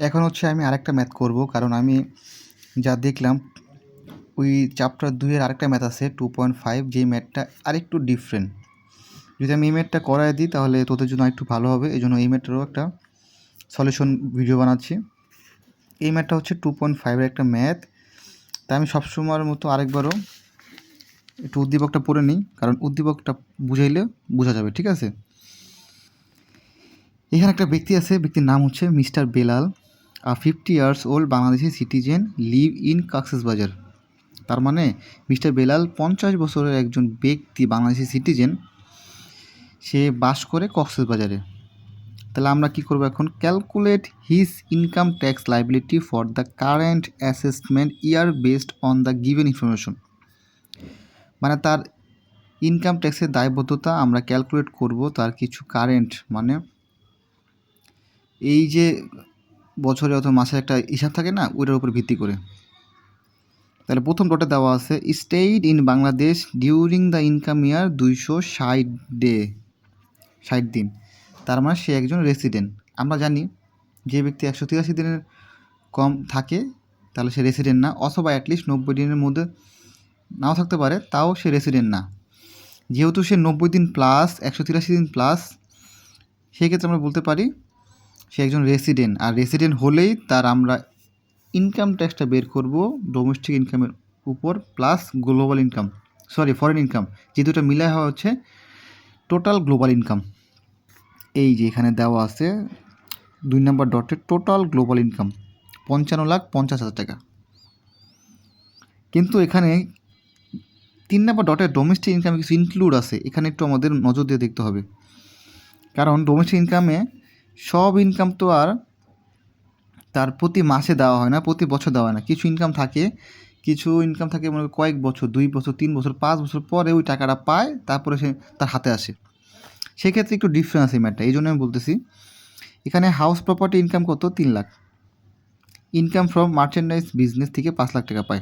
এখন হচ্ছে আমি আরেকটা ম্যাথ করব, কারণ আমি যা দেখলাম ওই চ্যাপ্টার 2-এর আরেকটা ম্যাথ আছে 2.5, যেই ম্যাথটা আরেকটু ডিফারেন্ট। যদি আমি এই ম্যাথটা করায় দিই তাহলে তোদের জন্য একটু ভালো হবে, এই জন্য এই ম্যাথটারও একটা সলিউশন ভিডিও বানাচ্ছি। এই ম্যাথটা হচ্ছে 2.5-এর একটা ম্যাথ। তাই আমি সবসময়ের মতো আরেকবারও একটু উদ্দীপকটা পড়ে নিই, কারণ উদ্দীপকটা বুঝাইলে বোঝা যাবে, ঠিক আছে? এখানে একটা ব্যক্তি আছে, ব্যক্তির নাম হচ্ছে mister Belal, 50 years old Bangladeshi citizen, live in Cox's Bazar. তার মানে মিস্টার বেলাল 50 বছরের একজন ব্যক্তি, বাংলাদেশি সিটিজেন, সে বাস করে কক্সবাজারে। তাহলে আমরা কি করব এখন? Calculate his income tax liability for the current assessment year based on the given information. মানে তার ইনকাম ট্যাক্সের দায়বদ্ধতা আমরা ক্যালকুলেট করব তার কিছু কারেন্ট, মানে এই যে বছরে অথবা মাসের একটা হিসাব থাকে না, ওইটার উপর ভিত্তি করে। তাহলে প্রথম ডটে দেওয়া আছে stayed in Bangladesh during the income year 260 day, 60 দিন। তার মানে সে একজন রেসিডেন্ট। আমরা জানি যে ব্যক্তি 183 দিনের কম থাকে তাহলে সে রেসিডেন্ট না, অথবা অ্যাটলিস্ট 90 দিনের মধ্যে নাও থাকতে পারে, তাও সে রেসিডেন্ট না। যেহেতু সে 90 দিন প্লাস 183 দিন প্লাস, সেক্ষেত্রে আমরা বলতে পারি সে একজন রেসিডেন্ট। আর রেসিডেন্ট হলেই তার আমরা ইনকাম ট্যাক্সটা বের করব ডোমেস্টিক ইনকামের উপর plus global income, foreign income, যে দুটো মিলায় হওয়া হচ্ছে টোটাল গ্লোবাল ইনকাম। এই যে এখানে দেওয়া আছে 2 নম্বর ডটে টোটাল গ্লোবাল ইনকাম 55,50,000 টাকা। কিন্তু এখানে 3 নম্বর ডটে ডোমেস্টিক ইনকামে কিছু ইনক্লুড আছে, এখানে একটু আমাদের নজর দিয়ে দেখতে হবে। কারণ ডোমেস্টিক ইনকামে সব ইনকাম তো আর তার প্রতি মাসে দেওয়া হয় না, প্রতি বছর দেওয়া হয় না। কিছু ইনকাম থাকে, মনে কয়েক বছর, 2 বছর, 3 বছর, 5 বছর পরে ওই টাকাটা পায়, তারপরে সে তার হাতে আসে। সেক্ষেত্রে একটু ডিফারেন্স এই ম্যাটটা, এই জন্য আমি বলতেছি। এখানে হাউস প্রপার্টি ইনকাম কত? 3 lakh. Income from merchandise business থেকে 5 লাখ টাকা পায়।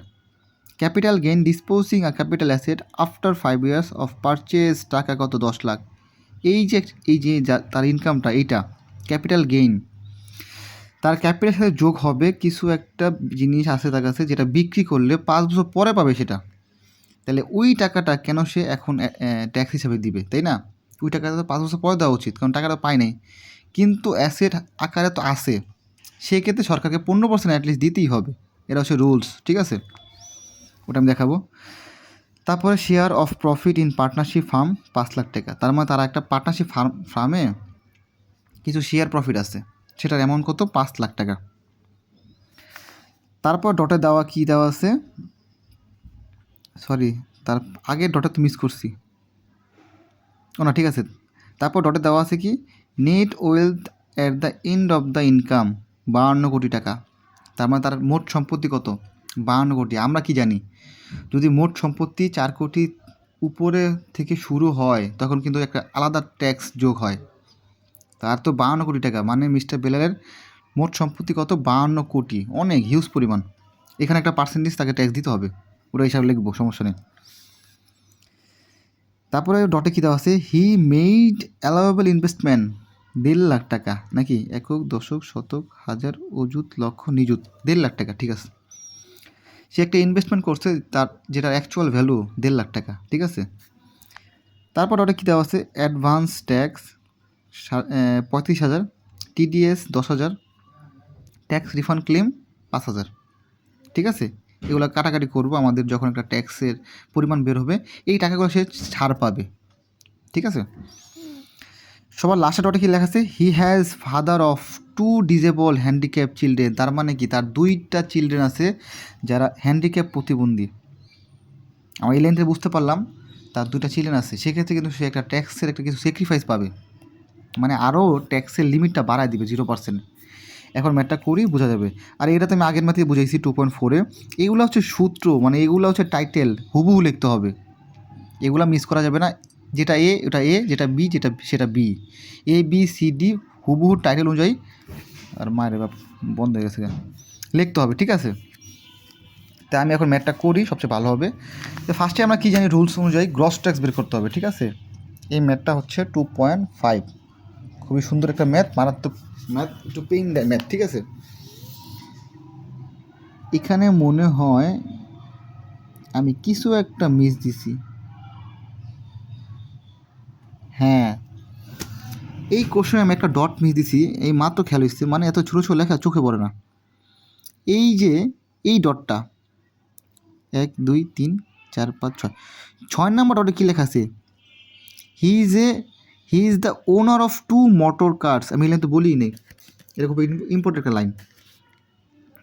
Capital gain disposing a capital asset after 5 years of purchase টাকা কত? 10 লাখ। এই যে তার ইনকামটা, এইটা ক্যাপিটাল গেইন, তার ক্যাপিটালের সাথে যোগ হবে কিছু একটা জিনিস আছে তার কাছে, যেটা বিক্রি করলে 5 বছর পরে পাবে সেটা। তাহলে ওই টাকাটা কেন সে এখন ট্যাক্স হিসাবে দিবে, তাই না? ওই টাকাটা তো 5 বছর পরে দেওয়া উচিত, কারণ টাকাটা পায় নাই, কিন্তু অ্যাসেট আকারে তো আসে। সেক্ষেত্রে সরকারকে 15% অ্যাটলিস্ট দিতেই হবে, এটা হচ্ছে রুলস, ঠিক আছে? ওটা আমি দেখাবো। তারপরে share of profit in partnership firm 5 lakh টাকা। তার মানে তারা একটা পার্টনারশিপ ফার্মে কিছু শেয়ার প্রফিট আছে, সেটার অ্যামাউন্ট কত? 5 লাখ টাকা। তারপর ডটে দেওয়া কি দেওয়া আছে, তার আগের ডটে তো মিস করছি, ও না, ঠিক আছে। তারপর ডটে দেওয়া আছে কি net wealth at the end of the income 52 কোটি টাকা। তার মানে তার মোট সম্পত্তি কত? 52 কোটি। আমরা কি জানি, যদি মোট সম্পত্তি 4 কোটি উপরে থেকে শুরু হয় তখন কিন্তু একটা আলাদা ট্যাক্স যোগ হয়। তার তো 52 কোটি টাকা, মানে মিস্টার বেলারের মোট সম্পত্তি কত? 52 কোটি, অনেক হিউজ পরিমাণ। এখানে একটা পার্সেন্টেজ তাকে ট্যাক্স দিতে হবে, ওরা হিসাবে লিখবো, সমস্যা নেই। তারপরে ডটে কী দেওয়া আছে? He made allowable investment 1.5 lakh টাকা, নাকি একক, দশক, শতক, হাজার, অযুত, লক্ষ, নিযুত, 1.5 লাখ টাকা, ঠিক আছে। সে একটা ইনভেস্টমেন্ট করছে তার যেটার অ্যাকচুয়াল ভ্যালু 1.5 লাখ টাকা, ঠিক আছে। তারপর ডটে কী দেওয়া আছে? Advance tax 35,000, TDS 10,000, tax refund claim 5,000, ঠিক আছে। এগুলো কাটাকাটি করবো আমাদের যখন একটা ট্যাক্সের পরিমাণ বের হবে, এই টাকাগুলো সে ছাড় পাবে, ঠিক আছে। সবার লাস্টে ডটে কী লেখা আছে? He has father of 2 disable handicap children. তার মানে কি তার 2টা চিলড্রেন আছে যারা হ্যান্ডিক্যাপ প্রতিবন্ধী। আমরা এই লাইন থেকে বুঝতে পারলাম তার 2টা চিলড্রেন আছে, সেক্ষেত্রে কিন্তু সে একটা ট্যাক্সের একটা কিছু স্যাক্রিফাইস পাবে, মানে আরও ট্যাক্সের লিমিটটা বাড়ায় দিবে 0%। এখন ম্যাথটা করেই বোঝা যাবে। আর এটা তো আমি আগের ম্যাথে বুঝাইছি 2.4-এ। এগুলো হচ্ছে সূত্র, মানে এগুলো হচ্ছে টাইটেল, হুবহু লিখতে হবে, এগুলো মিস করা যাবে না। যেটা এ ওটা এ, যেটা বি সেটা B, A B C D হুবহু টাইটেল অনুযায়ী। আর মায়ের বাপ বন্ধ হয়ে গেছে, লিখতে হবে, ঠিক আছে। তাই আমি এখন ম্যাথটা করি, সবচেয়ে ভালো হবে। তো ফার্স্টে আমরা কী জানি, রুলস অনুযায়ী গ্রস ট্যাক্স বের করতে হবে, ঠিক আছে। এই ম্যাথটা হচ্ছে 2.5, খুবই সুন্দর একটা ম্যাথ, মারাত্মক ম্যাথ, একটু পেইন দেয় ম্যাথ, ঠিক আছে। এখানে মনে হয় আমি কিছু একটা মিস দিছি। হ্যাঁ, এই কোশ্চেনে আমি একটা ডট মিস দিছি, এই মাত্র খেয়াল হচ্ছে, মানে এত ছোটো ছোটো লেখা চোখে পড়ে না। এই যে এই ডটটা 1 2 3 4 5 6, 6 নম্বর ডটে কী লেখা আছে? He is the owner of 2 motor cars. আমি এখানে তো বলিই নেই, এটা খুব ইম্পর্টেন্ট একটা লাইন।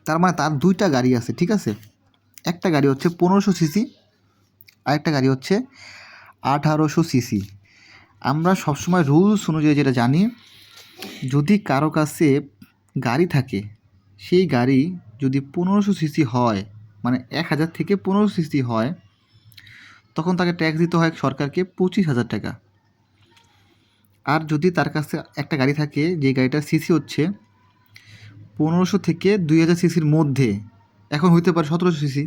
তার মানে তার 2টা গাড়ি আছে, ঠিক আছে? একটা গাড়ি হচ্ছে 1500 সিসি, আর একটা গাড়ি হচ্ছে 1800 সিসি। আমরা সবসময় রুলস অনুযায়ী যেটা জানি, যদি কারো কাছে গাড়ি থাকে, সেই গাড়ি যদি 1500 সিসি হয়, মানে 1000 থেকে 1500 সিসি হয়, তখন তাকে ট্যাক্স দিতে হয় সরকারকে 25,000 টাকা। আর যদি তার কাছে একটা গাড়ি থাকে, যে গাড়িটার সিসি হচ্ছে 1500 থেকে 2000 সিসির মধ্যে, এখন হইতে পারে 1700 সিসি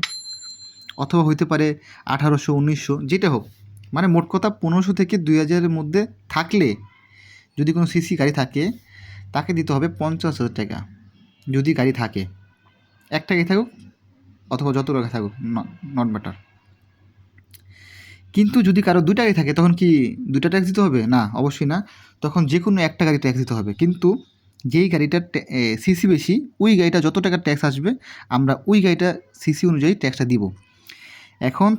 অথবা হইতে পারে 1800 1900, যেটা হোক, মানে মোট কথা 1500 থেকে 2000-এর মধ্যে থাকলে, যদি কোনো সিসি গাড়ি থাকে, তাকে দিতে হবে 50,000 টাকা। যদি গাড়ি থাকে, একটা গাড়ি থাকুক অথবা যত টাকা থাকুক, নট ম্যাটার। কিন্তু যদি কারো 2টা গাড়ি থাকে, তখন কি 2টা ট্যাক্স দিতে হবে? না, অবশ্যই না। তখন যে কোনো একটা গাড়ি ট্যাক্স দিতে হবে। কিন্তু যেই গাড়িটার সিসি বেশি, ওই গাড়িটা যত টাকার ট্যাক্স আসবে, আমরা ওই গাড়িটা সিসি অনুযায়ী ট্যাক্সটা দিব। এখন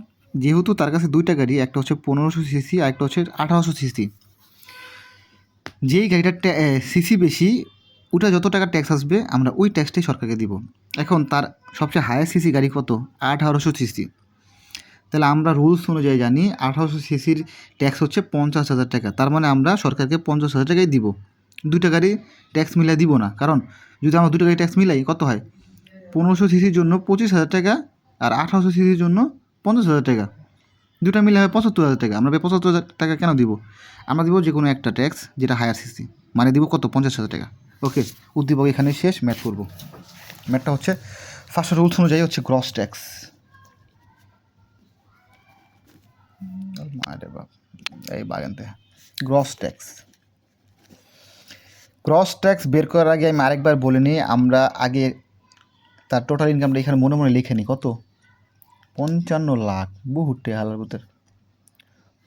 যেহেতু তার কাছে 2টা গাড়ি, একটা হচ্ছে 1500 সিসি আর একটা হচ্ছে 1800 সিসি, যেই গাড়িটার সিসি বেশি, ওটা যত টাকা ট্যাক্স আসবে, আমরা ওই ট্যাক্সটাই সরকারকে দিব। এখন তার সবচেয়ে হায়েস্ট সিসি গাড়ি কত? 1800 সিসি। তাহলে আমরা রুলস অনুযায়ী জানি 1800 সিসির ট্যাক্স হচ্ছে 50,000 টাকা। তার মানে আমরা সরকারকে 50,000 টাকাই দিব, 2টা গাড়ি ট্যাক্স মিলাই দিব না। কারণ যদি আমরা 2টা গাড়ি ট্যাক্স মিলাই, কত হয়? 1500 সিসির জন্য 25,000 টাকা, আর 1800 সিসির জন্য 50,000 টাকা, 2টা মিলে হয় 75,000 টাকা। আমরা 75,000 টাকা কেন দিব? আমরা দিব যে কোনো একটা ট্যাক্স যেটা হায়ার সিসি, মানে দিব কত? 50,000 টাকা। ওকে, উদ্দীপক এখানে শেষ। ম্যাথ করব। ম্যাথটা হচ্ছে ফার্স্ট রুলস অনুযায়ী হচ্ছে গ্রস ট্যাক্স। আরে বাপ, এই বাগানতে গ্রস ট্যাক্স। গ্রস ট্যাক্স বের করার আগে আমি আরেকবার বলে নিই, আমরা আগে তার টোটাল ইনকামটা এখানে মনে মনে লিখে নিই। কত? 55 লাখ। বহুটে হালার ভিতর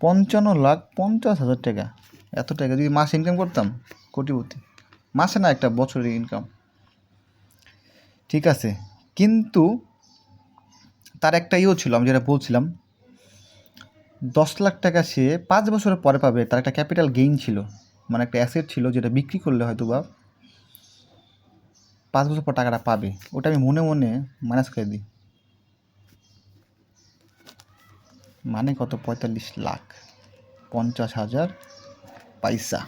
55,50,000 টাকা। এত টাকা যদি মাসে ইনকাম করতাম, কোটিপতি। মাসে না, একটা বছরের ইনকাম। ঠিক আছে, কিন্তু তার একটা ইয়েও ছিল, আমি যেটা বলছিলাম, 10 লাখ টাকা সে 5 বছরের পরে পাবে। তার একটা ক্যাপিটাল গেইন ছিল, মানে একটা অ্যাসেট ছিল, যেটা বিক্রি করলে হয়তো বা 5 বছর পর টাকাটা পাবে। ওটা আমি মনে মনে মাইনাস করে দিই, মানে কত? 45,50,000 পয়সা।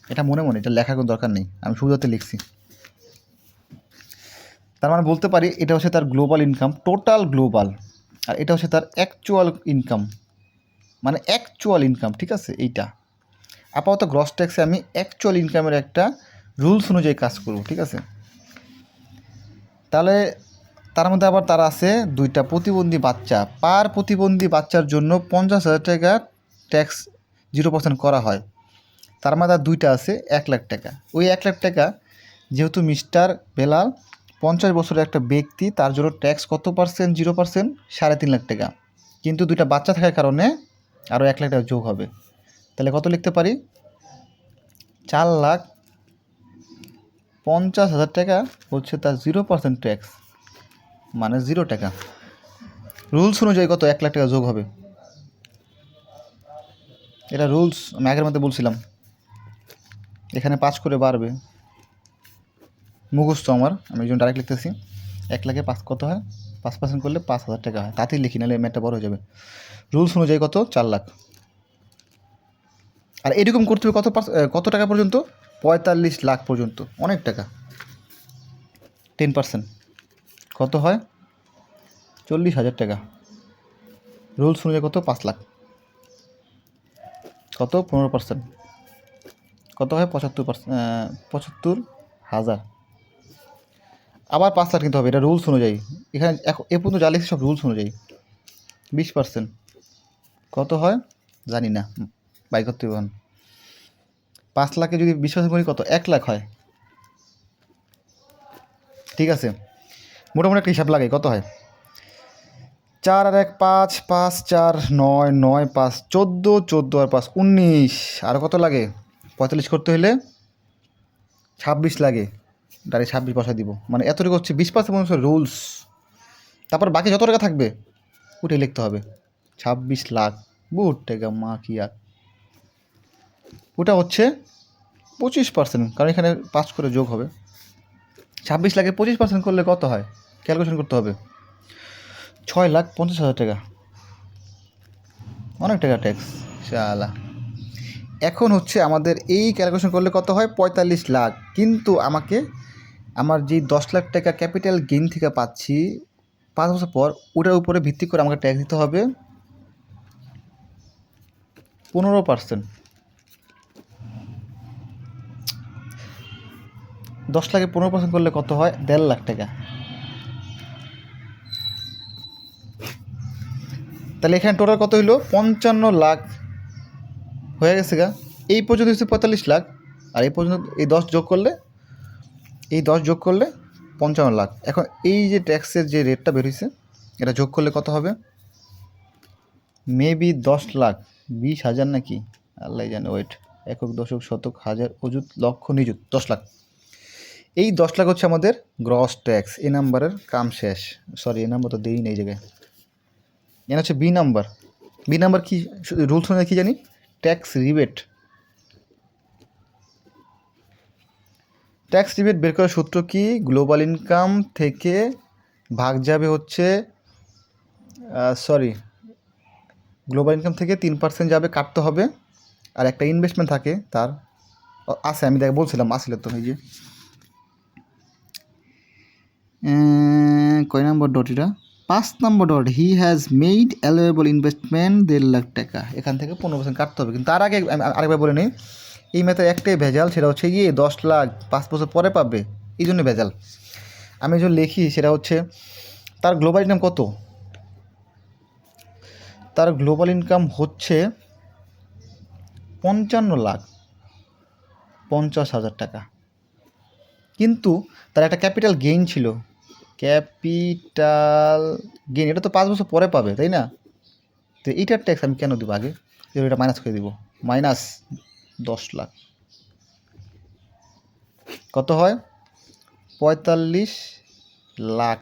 এটা মনে মনে, এটা লেখার কোনো দরকার নেই, আমি শুরুতে লিখছি। তার মানে বলতে পারি এটা হচ্ছে তার গ্লোবাল ইনকাম, টোটাল গ্লোবাল। আর এটা হচ্ছে তার অ্যাকচুয়াল ইনকাম, মানে অ্যাকচুয়াল ইনকাম। ঠিক আছে, এইটা আপাতত গ্রস ট্যাক্সে আমি অ্যাকচুয়াল ইনকামের একটা রুলস অনুযায়ী কাজ করব। ঠিক আছে, তাহলে তার মধ্যে আবার তার আছে 2টা প্রতিবন্ধী বাচ্চা। পার প্রতিবন্ধী বাচ্চার জন্য 50,000 টাকা ট্যাক্স 0% করা হয়। তার মধ্যে আর 2টা আছে 1 লাখ টাকা। ওই 1 লাখ টাকা যেহেতু মিস্টার বেলাল 50 বছরের একটা ব্যক্তি, তার জন্য ট্যাক্স কত পার্সেন্ট? 0%, 3.5 লাখ টাকা। কিন্তু 2টা বাচ্চা থাকার কারণে আরও 1 লাখ টাকা যোগ হবে। তাহলে কত লিখতে পারি? 4,50,000 টাকা হচ্ছে তার 0% ট্যাক্স, মানে 0 টাকা। রুলস অনুযায়ী কত? 1 লাখ টাকা যোগ হবে। এটা রুলস, আমি আগের মধ্যে বলছিলাম। এখানে 5 করে বাড়বে, মুখস্থ আমার, আমি এই জন্য ডাইরেক্ট লিখতেছি। 1 লাখে 5 কত হয়? 5% করলে 5,000 টাকা হয়। তাতেই লিখি, নাহলে ম্যাথটা বড় হয়ে যাবে। রুলস অনুযায়ী কত? 4 লাখ। আর এরকম করতে হবে কত টাকা পর্যন্ত? 45 লাখ পর্যন্ত। অনেক টাকা। 10% কত হয়? 40,000 টাকা। রুলস অনুযায়ী কত? 5 লাখ। কত? 15%। কত হয়? 75,000। আবার 5 লাখ নিতে হবে, এটা রুলস অনুযায়ী। এখানে এ পর্যন্ত যা লিখছি সব রুলস অনুযায়ী। 20% কত হয়? জানি না, বাই করতে হবে। 5 লাখে যদি 20% করি কত? 1 লাখ হয়। ঠিক আছে, মোটামুটি একটা হিসাব লাগে, কত হয়? 4 আর 1 5, 5 4 9, 9 5 14, 14 আর 5 19, আর কত লাগে? 45 করতে হলে 26 লাগে, ডাইরেক্ট 26 বসাই দিব। মানে এতটুকু হচ্ছে 20% রুলস। তারপর বাকি যত টাকা থাকবে উঠে লিখতে হবে। 26 লাখ বুট টাকা মা কি আর, ওটা হচ্ছে 25%, কারণ এখানে 5 করে যোগ হবে। 26 লাখে 25% করলে কত হয় ক্যালকুলেশন করতে হবে। 6,50,000 টাকা, অনেক টাকা ট্যাক্স শালা। এখন হচ্ছে আমাদের এই ক্যালকুলেশন করলে কত হয়? 45 লাখ। কিন্তু আমাকে আমার যেই 10 লাখ টাকা ক্যাপিটাল গেইন থেকে পাচ্ছি 5 বছর পর, ওটার উপরে ভিত্তি করে আমাকে ট্যাক্স দিতে হবে 15%। 10 লাখে 15% করলে কত হয়? 1.5 লাখ টাকা। তাহলে এখানে টোটাল কত হইলো? 55 লাখ হয়ে গেছে গা। এই পর্যন্ত হচ্ছে 45 লাখ, আর এই পর্যন্ত এই 10 যোগ করলে 55 লাখ। এখন এই যে ট্যাক্সের যে রেটটা বেরিয়েছে এটা যোগ করলে কত হবে? মেবি 10 লাখ 20,000 নাকি, আল্লাহ জানে। ওয়েট, একক দশক শতক হাজার অযুত লক্ষ নিযুত 10 লাখ। এই 10 লাখ হচ্ছে আমাদের গ্রস ট্যাক্স। এ নাম্বারের কাম শেষ। সরি, এ নাম্বার তো দেই নেই জায়গায়, এটা হচ্ছে বি নাম্বার। বি নাম্বার কি রুলস অনুযায়ী কী জানি? Tax rebate. ট্যাক্স রিবেট বের করার সূত্র কি? গ্লোবাল ইনকাম থেকে ভাগ যাবে হচ্ছে গ্লোবাল ইনকাম থেকে 3% যাবে, কাটতে হবে। আর একটা ইনভেস্টমেন্ট থাকে তার আছে, আমি দেখ বলছিলাম আসলে তো। এই যে কয় নম্বর ডট? এটা 5 number dot. He has made allowable investment 1.5 lakh টাকা। এখান থেকে 15% কাটতে হবে। কিন্তু তার আগে আরেকবার বলে নিই, এই ম্যাথের একটাই ভেজাল, সেটা হচ্ছে গিয়ে 10 লাখ 5 বছর পরে পাবে, এই জন্য ভেজাল। আমি যে লিখি সেটা হচ্ছে তার গ্লোবাল ইনকাম কত? তার গ্লোবাল ইনকাম হচ্ছে 55,50,000 টাকা। কিন্তু তার একটা ক্যাপিটাল গেইন ছিল। ক্যাপিটাল গেইন এটা তো 5 বছর পরে পাবে, তাই না? তো এইটার ট্যাক্স আমি কেন দেবো আগে? এটা মাইনাস করে দিব, মাইনাস 10 লাখ। কত হয়? 45 লাখ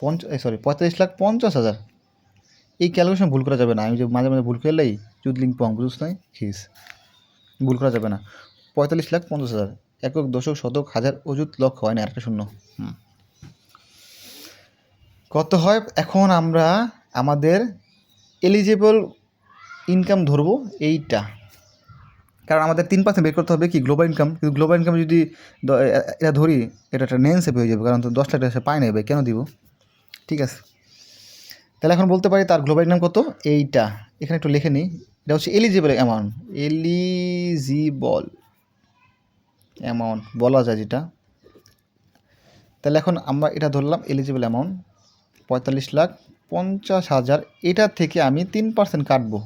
45,50,000। এই ক্যালকুলেশন ভুল করা যাবে না। আমি যে মাঝে মাঝে ভুল করলেই চুদলিং পং বুঝুস নাই খিস, ভুল করা যাবে না। 45,50,000 একক দশক শতক হাজার অযুত লক্ষ হয় না, একটা শূন্য। কত হয়? এখন আমরা আমাদের এলিজিবল ইনকাম ধরবো এইটা, কারণ আমাদের 3% বের করতে হবে কি গ্লোবাল ইনকাম। কিন্তু গ্লোবাল ইনকাম যদি এটা ধরি, এটা একটা নেন সেভ হয়ে যাবে, কারণ তো 10 লাখ টাকা সে পায় না, ভাই কেন দিব? ঠিক আছে, তাহলে এখন বলতে পারি তার গ্লোবাল ইনকাম কত। এইটা এখানে একটু লিখে নিই, এটা হচ্ছে এলিজিবল অ্যামাউন্ট। এলিজিবল অ্যামাউন্ট বলা যায় যেটা। তাহলে এখন আমরা এটা ধরলাম এলিজিবল অ্যামাউন্ট 45,50,000। এটার থেকে আমি 3% কাটবো,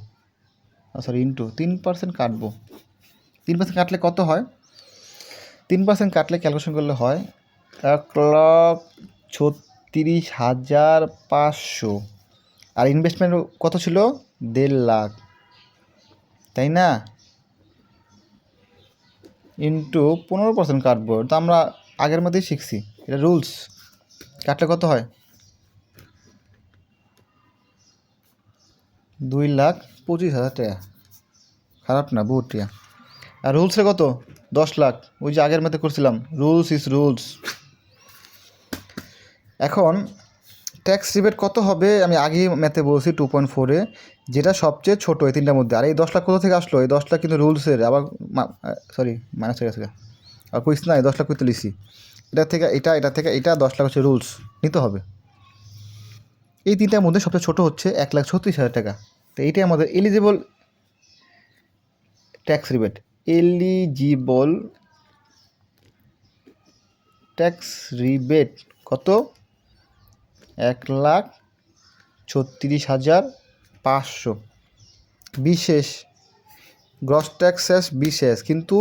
ইন্টু 3% কাটবো। 3% কাটলে কত হয়? 3% কাটলে ক্যালকুলেশন করলে হয় 1,36,500। আর ইনভেস্টমেন্ট কত ছিল? 1.5 লাখ, তাই না? ইন্টু 15% কাটবো, তো আমরা আগের মধ্যেই শিখছি, এটা রুলস। কাটলে কত হয়? 2,25,000 টাকা। খারাপ না, বহুত টাকা। আর রুলসে কত? 10 লাখ। ওই যে আগের মধ্যে করছিলাম, রুলস ইজ রুলস। এখন ট্যাক্স রিবেট কত হবে? আমি আগেই ম্যাথে বলছি 2.4-এ, যেটা সবচেয়ে ছোটো এই তিনটার মধ্যে। আর এই 10 লাখ কোথা থেকে আসলো? এই 10 লাখ কিন্তু রুলসের, আবার মাইনাস হয়ে গেছে। আর কইস না, এই 10 লাখ করতে লিখছি, এটা থেকে এটা থেকে এটা 10 লাখ হচ্ছে রুলস, নিতে হবে। এই তিনটার মধ্যে সবচেয়ে ছোটো হচ্ছে 1,36,000 টাকা। তো এইটাই আমাদের eligible tax rebate. Eligible tax rebate কত? 1,36,500। বিশেষ গ্রস ট্যাক্সেস বিশেষ, কিন্তু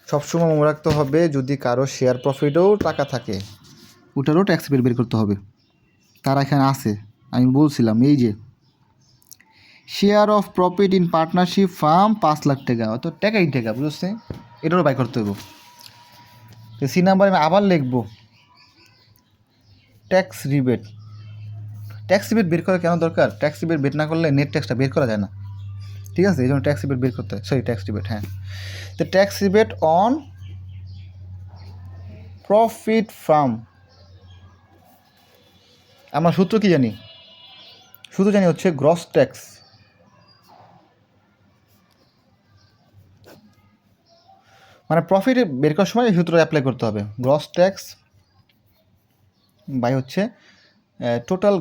সবসময় মনে রাখতে হবে যদি কারো শেয়ার প্রফিটেও টাকা থাকে ওটারও ট্যাক্স রিবেট বের করতে হবে। তারা এখানে আছে, আমি বলছিলাম এই যে share of profit in partnership firm 5 lakh টাকা, অত টাকাই টাকা, বুঝছে? এটারও বাই করতে হবে। তো সি নাম্বার আমি আবার লিখবো ট্যাক্স রিবেট। ট্যাক্স রিবেট বের করা কেন দরকার? ট্যাক্স রিবেট বের না করলে নেট ট্যাক্সটা বের করা যায় না, ঠিক আছে? এই জন্য ট্যাক্স রিবেট বের করতে হয়, সরি ট্যাক্স রিবেট, হ্যাঁ। তো tax rebate on profit farm, আমরা সূত্র কি জানি? শুধু জানি হচ্ছে গ্রস ট্যাক্স, মানে প্রফিট বের করার সময় এই সূত্র অ্যাপ্লাই করতে হবে। গ্রস ট্যাক্স বাই হচ্ছে total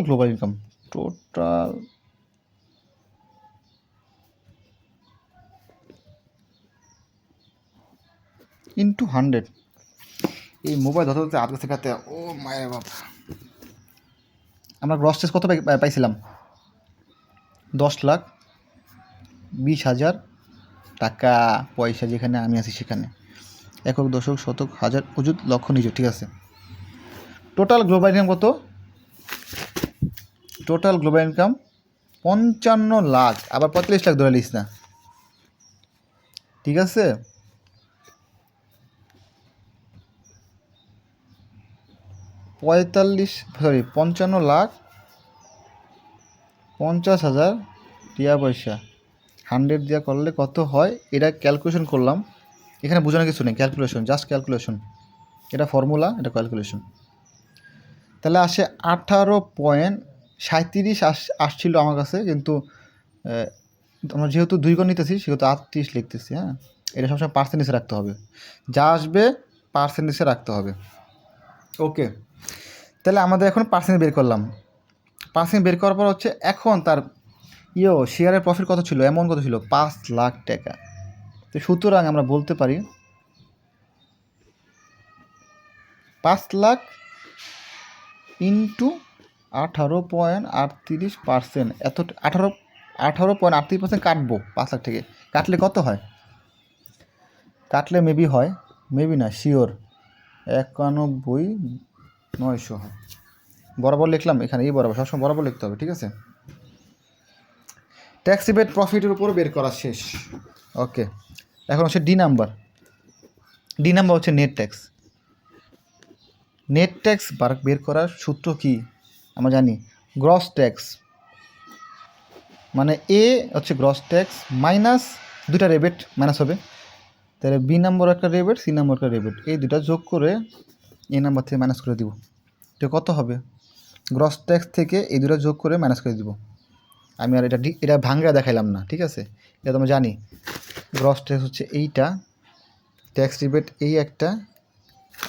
global income, total into 100। এই মোবাইল ধরতে ধরতে আজকে শেখাতে, ও মায়ের বাপ। আমরা গ্রস ট্যাক্স কত পাইছিলাম? 10,20,000 টাকা, পয়সা যেখানে আমি আছি সেখানে, একক, দশক, শতক, হাজার, অযুত, লক্ষ, নিযুত, ঠিক আছে। টোটাল গ্লোবাল ইনকাম কত? টোটাল গ্লোবাল ইনকাম 55 লাখ, আবার 45 লাখ ধরে লিস না, ঠিক আছে? পঁয়তাল্লিশ, সরি 55,50,000 টিয়া পয়সা 100 দিয়া করলে কত হয়? এটা ক্যালকুলেশন করলাম, এখানে বোঝানোর কিছু নেই, ক্যালকুলেশন, জাস্ট ক্যালকুলেশন, এটা ফর্মুলা, এটা ক্যালকুলেশন। তাহলে আসে 18.37 আসছিল আমার কাছে, কিন্তু আমরা যেহেতু 2 গুণ নিতেছি সেহেতু 38 লিখতেছি, হ্যাঁ। এটা সবসময় পার্সেন্টেজে রাখতে হবে, যা আসবে পার্সেন্টেজে রাখতে হবে, ওকে। তাহলে আমাদের এখন পার্সেন্ট বের করলাম, পার্সেন্ট বের করার পর হচ্ছে এখন তার শেয়ারের প্রফিট কত ছিল, অ্যামাউন্ট কত ছিল? 5 লাখ টাকা। তো সুতরাং আমরা বলতে পারি 5 লাখ ইন্টু 18.38%, এত 18.38% কাটবো 5 লাখ থেকে, কাটলে কত হয়? কাটলে মেবি হয়, মেবি না, শিওর 91,900 হয়। বরাবর লিখলাম এখানে, এই বরাবর, সবসময় বরাবর লিখতে হবে, ঠিক আছে? ট্যাক্স রিবেট প্রফিটের উপর বের করা শেষ, ওকে। এখন হচ্ছে ডি নাম্বার। ডি নাম্বার হচ্ছে নেট ট্যাক্স। নেট ট্যাক্স বের করার সূত্র কি আমরা জানি? গ্রস ট্যাক্স, মানে এ হচ্ছে গ্রস ট্যাক্স মাইনাস দুটা রেবেট মাইনাস হবে, তাহলে বি নাম্বার একটা রেবেট, সি নাম্বার একটা রেবেট, এই দুটা যোগ করে এ নাম্বার থেকে মাইনাস করে দিব। তো কত হবে? গ্রস ট্যাক্স থেকে এই দুটা যোগ করে মাইনাস করে দিব। আমি আর এটা ভাঙ্গা দেখাইলাম না, ঠিক আছে? এটা তো আমরা জানি, গ্রস ট্যাক্স হচ্ছে এইটা, ট্যাক্স রিবেট এই একটা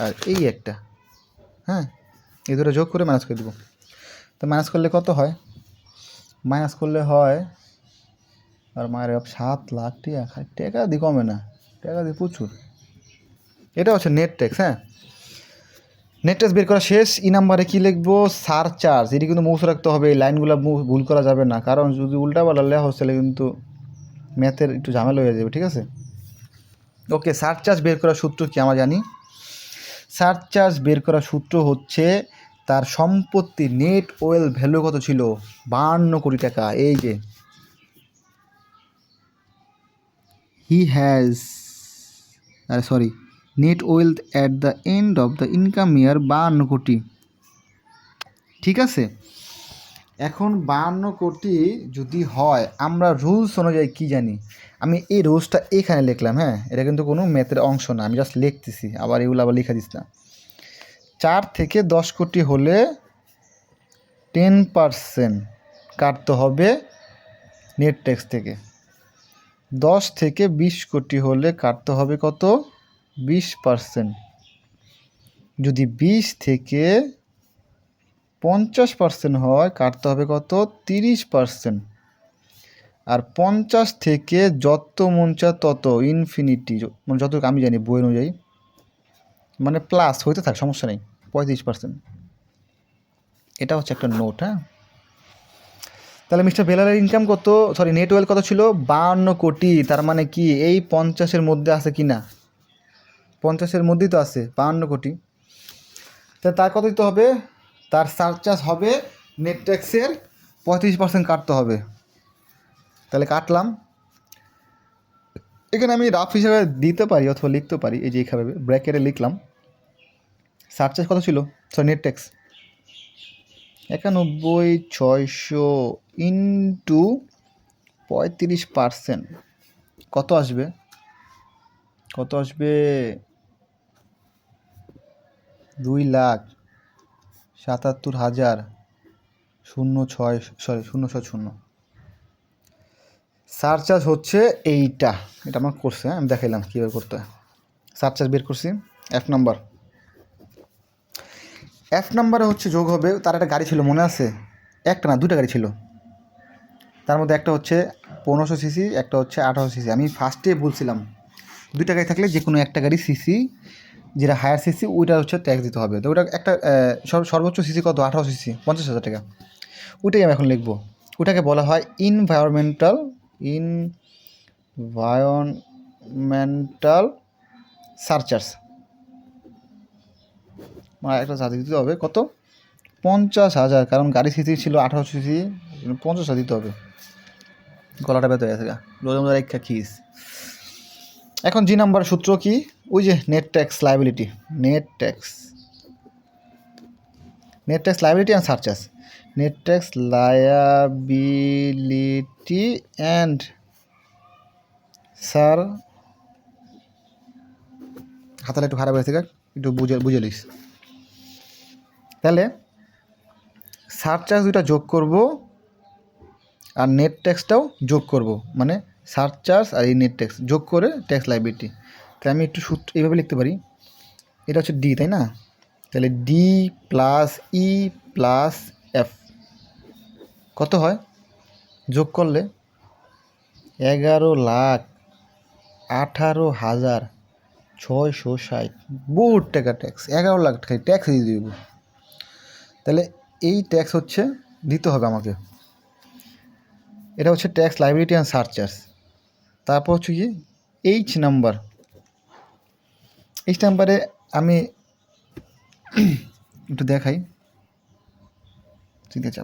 আর এই একটা, হ্যাঁ, এই দুটো যোগ করে মাইনাস করে দেবো। তো মাইনাস করলে কত হয়? মাইনাস করলে হয় আর মায়ের 7 লাখ টাকা, টাকা দিয়ে কমে না, টাকা দিয়ে প্রচুর। এটা হচ্ছে নেট ট্যাক্স, হ্যাঁ। নেট ট্যাক্স বের করা শেষ। ই নাম্বারে কী লিখবো? সারচার্জ। এটি কিন্তু মুছে রাখতে হবে, এই লাইনগুলো ভুল করা যাবে না, কারণ যদি উল্টাপাল্টা লেখা হচ্ছে কিন্তু ম্যাথের একটু ঝামেলা হয়ে যাবে, ঠিক আছে? ওকে, সারচার্জ বের করার সূত্র কি আমরা জানি? সারচার্জ বের করার সূত্র হচ্ছে তার সম্পত্তি নেট ওয়েল ভ্যালু কত ছিল? 52 কোটি টাকা। এই যে he has, sorry, net wealth at the end of the income ইয়ার 52 কোটি, ঠিক আছে? এখন 52 কোটি যদি হয়, আমরা রুলস অনুযায়ী কী জানি? আমি এই রুলসটা এখানে লিখলাম, হ্যাঁ, এটা কিন্তু কোনো ম্যাথের অংশ না, আমি জাস্ট লিখতেছি, আবার এগুলো আবার লিখা দিস না। 4 থেকে 10 কোটি হলে 10% কাটতে হবে নেট ট্যাক্স থেকে। 10 থেকে 20 কোটি হলে কাটতে হবে কত? 20%। যদি 20 থেকে 50% হয় কাটতে হবে কত? 30%। আর 50 থেকে যত মন চায় তত ইনফিনিটি, মানে যতটুকু আমি জানি বই অনুযায়ী, মানে প্লাস হইতে থাক, সমস্যা নেই, 35%। এটা হচ্ছে একটা নোট, হ্যাঁ। তাহলে মিস্টার বেলারের ইনকাম কত, সরি নেট ওয়েলথ কত ছিল? 52 কোটি। তার মানে কি এই 50-এর মধ্যে আছে কি না? 50-এর মধ্যেই তো আছে 52 কোটি। তাহলে তার কত দিতে হবে? তার সারচার্জ হবে নেট ট্যাক্সের 35% কাটতে হবে। তাহলে কাটলাম, এখানে আমি রাফ হিসাবে দিতে পারি অথবা লিখতে পারি, এই যে এইভাবে ব্র্যাকেটে লিখলাম সারচার্জ কত ছিল, নেট ট্যাক্স 91,600 ইন্টু 35%, কত আসবে? 2,77,000 সারচার্জ হচ্ছে এইটা, এটা আমার করছে, আমি দেখাইলাম কীভাবে করতে হয়। সারচার্জ বের করছি। এফ নাম্বারে হচ্ছে যোগ হবে, তার একটা গাড়ি ছিল মনে আছে, একটা না দুটা গাড়ি ছিল, তার মধ্যে একটা হচ্ছে 1500 সিসি, একটা হচ্ছে 1800 সিসি। আমি ফার্স্টে বলছিলাম দুইটা গাড়ি থাকলে যে কোনো একটা গাড়ি সিসি, যেটা হায়ার সিসি ওইটা হচ্ছে ট্যাক্স দিতে হবে। তো ওটা একটা সর্বোচ্চ সিসি কত? 1800 সিসি, 50,000 টাকা। ওইটাই আমি এখন লিখবো। ওটাকে বলা হয় ইনভায়রনমেন্টাল সারচার্জ। মানে একটা চার্জ দিতে হবে কত? 50,000, কারণ গাড়ি সিসি ছিল 1800 সিসি, 50,000 দিতে হবে। গলাটা ব্যথা হয়ে গেছে, রোজমদার একটা খিস। এখন জি নাম্বার সূত্র কি? ওই যে net tax liability and surcharge. Net tax liability and sir, হাতালে একটু খারাপ হয়েছে, একটু বুঝে লিস। তাহলে সারচার্জ দুইটা যোগ করব আর নেট ট্যাক্সটাও যোগ করব, মানে সারচার্জ আর এই নেট ট্যাক্স যোগ করে ট্যাক্স লায়াবিলিটি। তাহলে আমি একটু সূত্র এইভাবে লিখতে পারি, এটা হচ্ছে ডি, তাই না? তাহলে D plus E plus F কত হয়? যোগ করলে 11,18,660, বহুত টাকা ট্যাক্স, 11 লাখ টাকা ট্যাক্স দিয়ে দিব। তাহলে এই ট্যাক্স হচ্ছে দিতে হবে আমাকে। এটা হচ্ছে ট্যাক্স লায়াবিলিটি অ্যান্ড সারচার্জ। তারপর হচ্ছে কি এইচ নাম্বারে আমি একটু দেখাই, ঠিক আছে।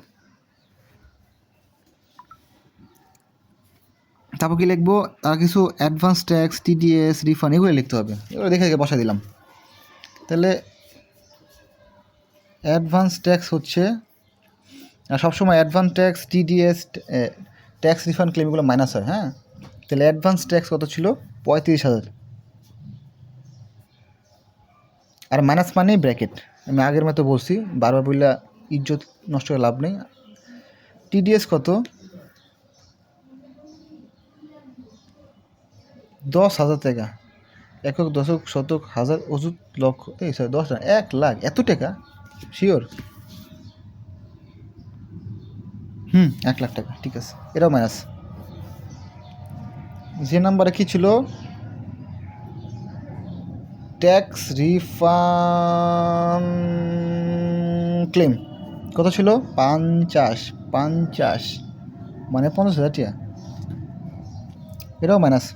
তারপর কি লিখবো? আর কিছু অ্যাডভান্স ট্যাক্স, টিডিএস, রিফান্ড এগুলো লিখতে হবে। এগুলো দেখে বসা দিলাম। তাহলে অ্যাডভান্স ট্যাক্স হচ্ছে, সবসময় advance tax, TDS, tax refund claim এগুলো মাইনাস হয়। হ্যাঁ, তাহলে অ্যাডভান্স ট্যাক্স কত ছিল? 35,000, আর মাইনাস মানেই ব্র্যাকেট। আমি আগের মতো বলছি, বারবার বললে ইজ্জত নষ্ট করে লাভ নেই। টিডিএস কত? 10,000 টাকা, একক, দশক, শতক, হাজার, অযুত, লক্ষ, এই সরি 10 না 1 লাখ, এত টাকা শিওর? 1 লাখ টাকা, ঠিক আছে, এটাও মাইনাস। যে নাম্বারে কি ছিল? ট্যাক্স রিফান্ড ক্লেম কত ছিল? 50, মানে 50,000 টাকা, এটাও মাইনাস।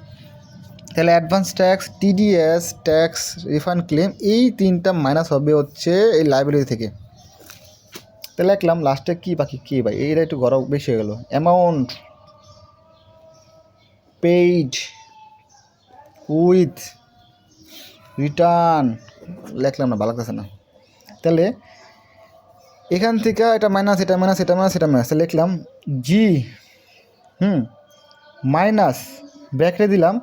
তাহলে advance tax, TDS, tax refund claim, এই তিনটা মাইনাস হবে হচ্ছে এই লাইবিলিটি থেকে। তাহলে লিখলাম লাস্টে কি বাকি, কি ভাই এইটা একটু গরম বেশি হয়ে গেল। অ্যামাউন্ট পেইড উইথ রিটার্ন লিখলাম না, ভালো লাগতেছে না। তাহলে এখান থেকে এটা মাইনাস, এটা মাইনাস, এটা মাইনাস, এটা মাইনাস, লিখলাম জি মাইনাস ব্র্যাকেটে দিলাম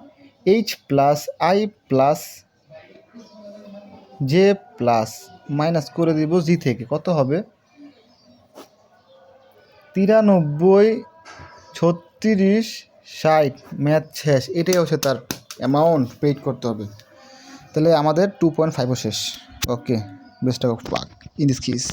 H plus I plus J plus minus করে দিব জি থেকে। কত হবে? 93, 36, 60, ম্যাথ শেষ। এটাই হচ্ছে তার অ্যামাউন্ট পেইড করতে হবে। তাহলে আমাদের 2.5 শেষ। Okay, best of luck in this case.